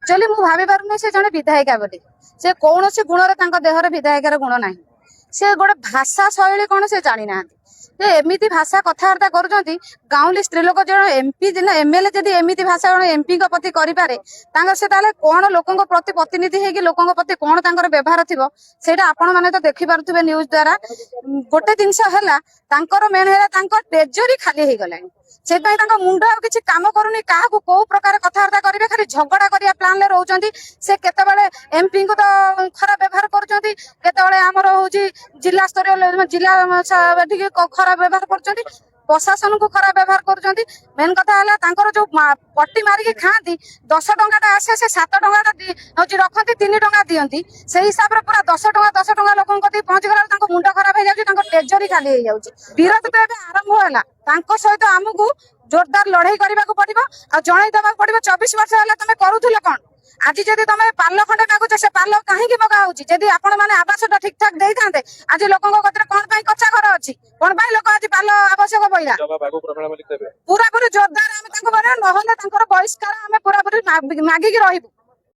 Actually मु भाभी पारुनी से जने विधायिका बोली से कौन से गुण देहर विधायिकार गुण ना से गोटे भाषा शैली कौन से जानी ना एमती भाषा कथबार्ता करुँच गाँवली स्त्री लोक जो एमपी एमएलए जदि एमती भाषा एमपी प्रति करे से कौन लोकों प्रति प्रतिनिधि होगी लोकों प्रति कौन तांकर व्यवहार थी से आपण मैंने तो देखिपे न्यूज द्वारा गोटे जिनस है मेन है ट्रेजरी खाली हो गला से मुंड आ किसी कम करूनी क्या कौ प्रकार कथबार्ता करेंगे खाली झगड़ा करिया प्लान रोचे से केतबेले एमपी को तो खराब व्यवहार करेतबे आमर हूँ जिला स्तर जिला खराब व्यवहार कर प्रशासन को खराब व्यवहार कर मेन कथा है जो पट्टी मारिक खाती 10 टंका आसे से 7 टंका रखती 3 टंका दिखती से हिसाब से पूरा 10 टंका लोगों पहुंची गला मुंड खराब हो जाए ट्रेजरी खाली हो जाए विरोध तो ये आरंभ है सहित आमको जोरदार लड़ाई करने को पड़ो आ जन देवा पड़ो 24 वर्ष है तुम करूल कौन आज जदि तुम पाल खंडे मागुच से पाल कहीं मगा होती आपण मैंने आवास ठीक ठाक दे था आज लोकों कौन कच्चा घर अच्छी कौन लोक आज पाल आवश्यक पड़ा पूरा पूरी जोरदार आम ना बहिष्कार आम पूरा पूरी मागिकी रही।